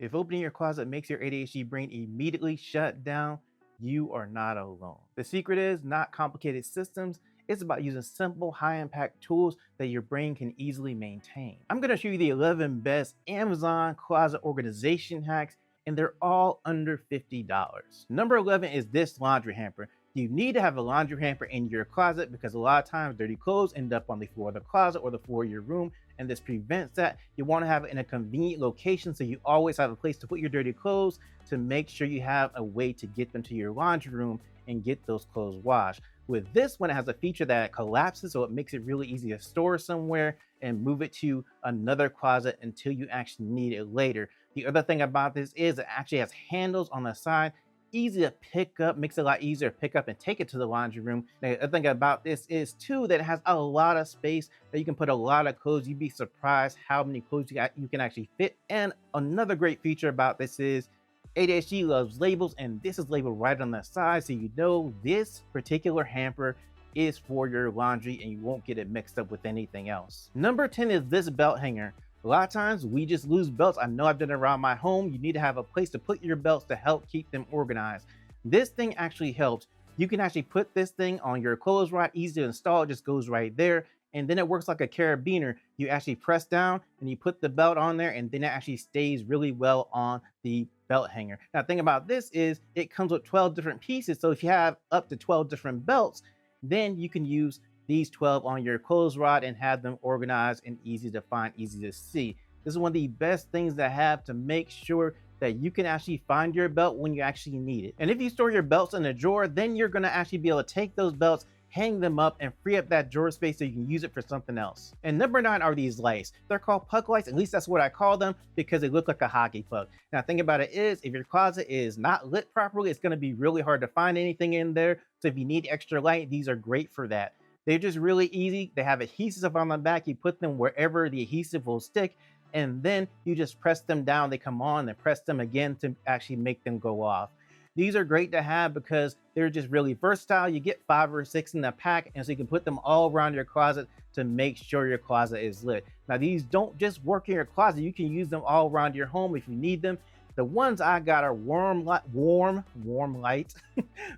If opening your closet makes your ADHD brain immediately shut down, you are not alone. The secret is not complicated systems. It's about using simple, high impact tools that your brain can easily maintain. I'm going to show you the 11 best Amazon closet organization hacks, and they're all under $50. Number 11 is this laundry hamper. You need to have a laundry hamper in your closet because a lot of times dirty clothes end up on the floor of the closet or the floor of your room, and this prevents that. You want to have it in a convenient location so you always have a place to put your dirty clothes, to make sure you have a way to get them to your laundry room and get those clothes washed. With this one, it has a feature that collapses, so it makes it really easy to store somewhere and move it to another closet until you actually need it later. The other thing about this is it actually has handles on the side, easy to pick up, makes it a lot easier to pick up and take it to the laundry room. The other thing about this is too that it has a lot of space that you can put a lot of clothes. You'd be surprised how many clothes you can actually fit. And another great feature about this is ADHD loves labels, and this is labeled right on the side, so you know this particular hamper is for your laundry and you won't get it mixed up with anything else. Number 10 is this belt hanger. A lot of times we just lose belts. I know I've done it around my home. You need to have a place to put your belts to help keep them organized. This thing actually helps. You can actually put this thing on your clothes rod, easy to install, it just goes right there. And then it works like a carabiner. You actually press down and you put the belt on there, and then it actually stays really well on the belt hanger. Now, the thing about this is it comes with 12 different pieces. So if you have up to 12 different belts, then you can use these 12 on your clothes rod and have them organized and easy to find, easy to see. This is one of the best things to have to make sure that you can actually find your belt when you actually need it. And if you store your belts in a drawer, then you're going to actually be able to take those belts, hang them up, and free up that drawer space so you can use it for something else. And number 9 are these lights. They're called puck lights. At least that's what I call them because they look like a hockey puck. Now, the thing about it is, if your closet is not lit properly, it's going to be really hard to find anything in there. So if you need extra light, these are great for that. They're just really easy. They have adhesive on the back. You put them wherever the adhesive will stick, and then you just press them down. They come on, and press them again to actually make them go off. These are great to have because they're just really versatile. You get 5 or 6 in the pack, and so you can put them all around your closet to make sure your closet is lit. Now, these don't just work in your closet. You can use them all around your home if you need them. The ones I got are warm light,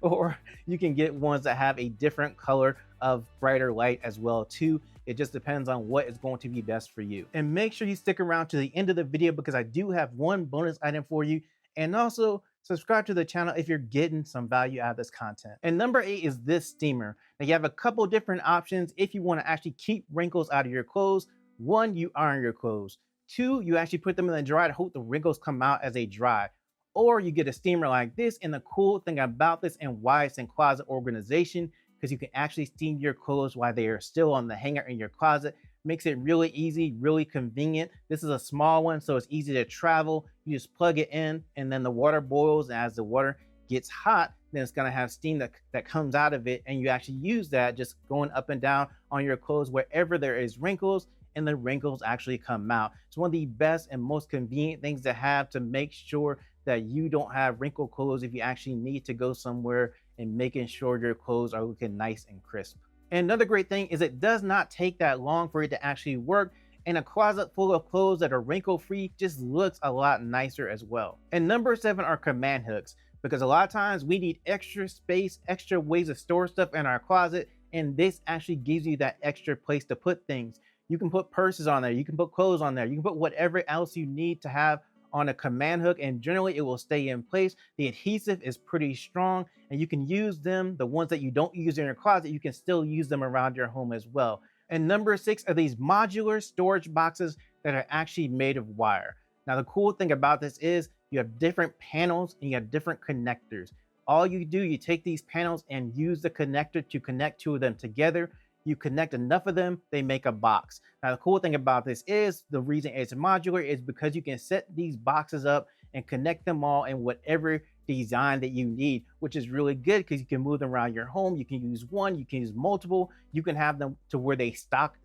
or you can get ones that have a different color of brighter light as well too. It just depends on what is going to be best for you. And make sure you stick around to the end of the video because I do have one bonus item for you. And also subscribe to the channel if you're getting some value out of this content. And number 8 is this steamer. Now, you have a couple different options if you want to actually keep wrinkles out of your clothes. 1, you iron your clothes. 2, you actually put them in the dryer to hope the wrinkles come out as they dry. Or you get a steamer like this. And the cool thing about this and why it's in closet organization, because you can actually steam your clothes while they are still on the hanger in your closet. Makes it really easy, really convenient. This is a small one, so it's easy to travel. You just plug it in, and then the water boils. And as the water gets hot, then it's gonna have steam that comes out of it, and you actually use that just going up and down on your clothes wherever there is wrinkles, and the wrinkles actually come out. It's one of the best and most convenient things to have to make sure that you don't have wrinkled clothes if you actually need to go somewhere, and making sure your clothes are looking nice and crisp. And another great thing is it does not take that long for it to actually work. And a closet full of clothes that are wrinkle free just looks a lot nicer as well. And number 7 are command hooks, because a lot of times we need extra space, extra ways to store stuff in our closet. And this actually gives you that extra place to put things. You can put purses on there. You can put clothes on there. You can put whatever else you need to have on a command hook, and generally it will stay in place. The adhesive is pretty strong, and you can use them, the ones that you don't use in your closet, you can still use them around your home as well. And number 6 are these modular storage boxes that are actually made of wire. Now, the cool thing about this is you have different panels and you have different connectors. All you do, you take these panels and use the connector to connect 2 of them together. You connect enough of them, they make a box. Now, the cool thing about this is the reason it's modular is because you can set these boxes up and connect them all in whatever design that you need, which is really good because you can move them around your home. You can use one, you can use multiple, you can have them to where they stack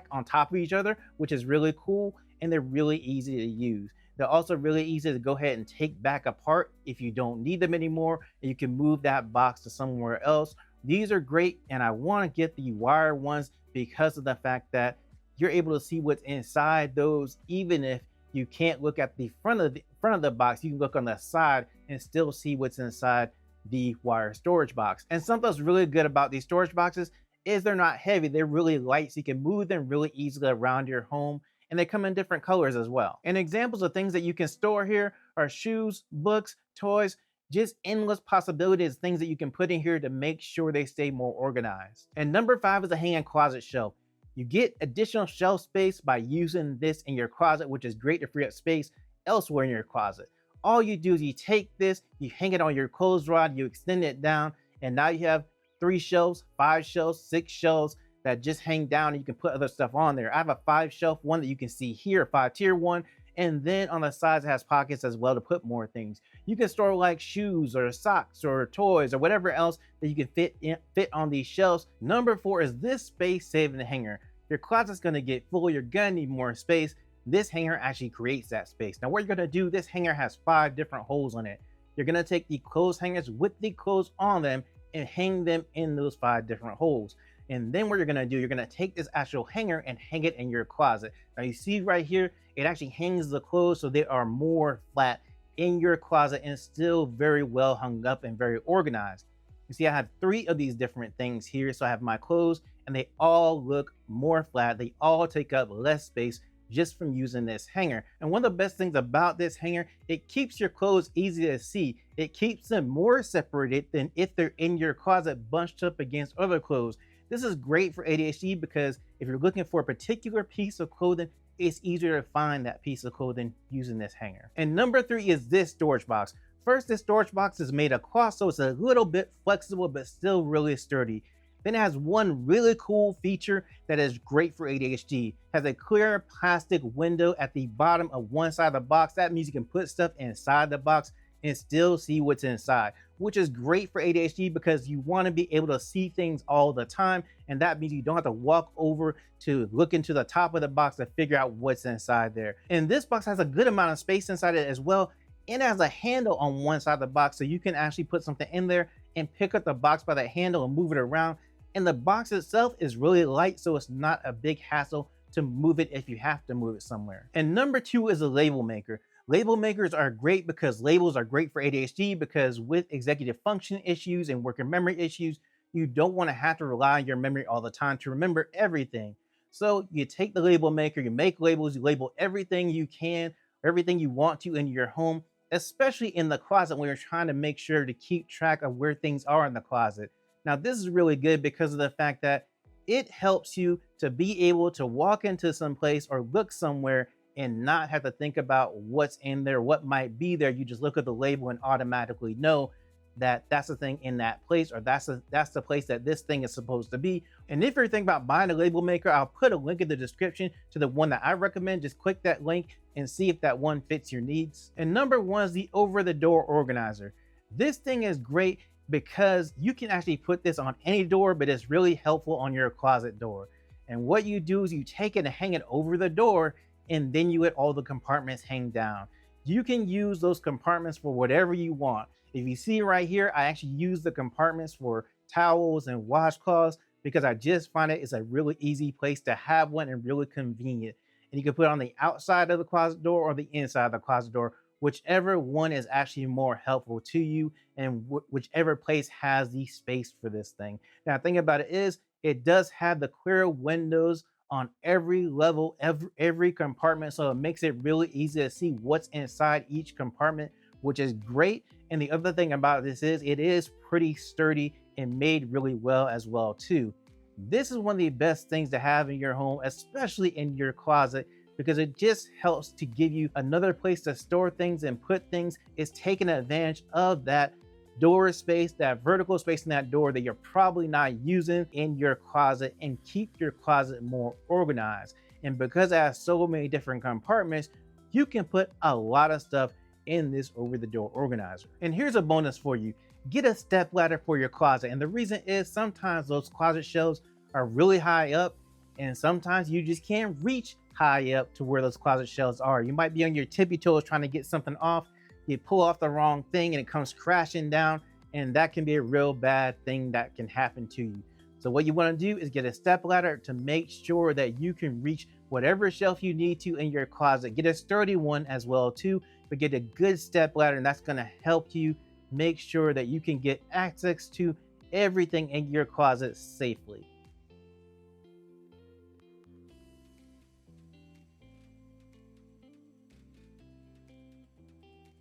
on top of each other, which is really cool, and they're really easy to use. They're also really easy to go ahead and take back apart if you don't need them anymore, and you can move that box to somewhere else. These are great, and I want to get the wire ones because of the fact that you're able to see what's inside those, even if you can't look at the front of the box. You can look on the side and still see what's inside the wire storage box. And something that's really good about these storage boxes is they're not heavy. They're really light, so you can move them really easily around your home, and they come in different colors as well. And examples of things that you can store here are shoes, books, toys, just endless possibilities, things that you can put in here to make sure they stay more organized. And number 5 is a hanging closet shelf. You get additional shelf space by using this in your closet, which is great to free up space elsewhere in your closet. All you do is you take this, you hang it on your clothes rod, you extend it down, and now you have 3 shelves, 5 shelves, 6 shelves that just hang down, and you can put other stuff on there. I have a 5 shelf one that you can see here, 5 tier one, and then on the sides it has pockets as well to put more things. You can store like shoes or socks or toys or whatever else that you can fit on these shelves. Number 4 is this space saving hanger. Your closet's gonna get full, you're gonna need more space. This hanger actually creates that space. Now what you're gonna do, this hanger has 5 different holes on it. You're gonna take the clothes hangers with the clothes on them and hang them in those 5 different holes. And then what you're gonna do, you're gonna take this actual hanger and hang it in your closet. Now you see right here, it actually hangs the clothes so they are more flat in your closet and still very well hung up and very organized. You see I have 3 of these different things here. So I have my clothes and they all look more flat. They all take up less space just from using this hanger. And one of the best things about this hanger, it keeps your clothes easy to see. It keeps them more separated than if they're in your closet bunched up against other clothes. This is great for ADHD because if you're looking for a particular piece of clothing, it's easier to find that piece of clothing using this hanger. And number 3 is this storage box. First, this storage box is made of cloth, so it's a little bit flexible, but still really sturdy. Then it has one really cool feature that is great for ADHD. It has a clear plastic window at the bottom of one side of the box. That means you can put stuff inside the box and still see what's inside, which is great for ADHD because you want to be able to see things all the time. And that means you don't have to walk over to look into the top of the box to figure out what's inside there. And this box has a good amount of space inside it as well. And it has a handle on one side of the box, so you can actually put something in there and pick up the box by that handle and move it around. And the box itself is really light, so it's not a big hassle to move it if you have to move it somewhere. And number 2 is a label maker. Label makers are great because labels are great for ADHD because with executive function issues and working memory issues, you don't want to have to rely on your memory all the time to remember everything. So you take the label maker, you make labels, you label everything you can, everything you want to in your home, especially in the closet when you're trying to make sure to keep track of where things are in the closet. Now, this is really good because of the fact that it helps you to be able to walk into some place or look somewhere and not have to think about what's in there, what might be there. You just look at the label and automatically know that that's the thing in that place, or that's the place that this thing is supposed to be. And if you're thinking about buying a label maker, I'll put a link in the description to the one that I recommend. Just click that link and see if that one fits your needs. And number 1 is the over-the-door organizer. This thing is great because you can actually put this on any door, but it's really helpful on your closet door. And what you do is you take it and hang it over the door, and then you let all the compartments hang down. You can use those compartments for whatever you want. If you see right here, I actually use the compartments for towels and washcloths because I just find it's a really easy place to have one and really convenient. And you can put it on the outside of the closet door or the inside of the closet door, whichever one is actually more helpful to you and whichever place has the space for this thing. Now, the thing about it is it does have the clear windows on every level, every compartment, so it makes it really easy to see what's inside each compartment, which is great. And the other thing about this is it is pretty sturdy and made really well as well too. This is one of the best things to have in your home, especially in your closet, because it just helps to give you another place to store things and put things. It's taking advantage of that door space, that vertical space in that door that you're probably not using in your closet, and keep your closet more organized. And because it has so many different compartments, you can put a lot of stuff in this over-the-door organizer. And here's a bonus for you. Get a step ladder for your closet. And the reason is sometimes those closet shelves are really high up, and sometimes you just can't reach high up to where those closet shelves are. You might be on your tippy toes trying to get something off. You pull off the wrong thing and it comes crashing down, and that can be a real bad thing that can happen to you. So what you want to do is get a step ladder to make sure that you can reach whatever shelf you need to in your closet. Get a sturdy one as well too, but get a good step ladder, and that's going to help you make sure that you can get access to everything in your closet safely.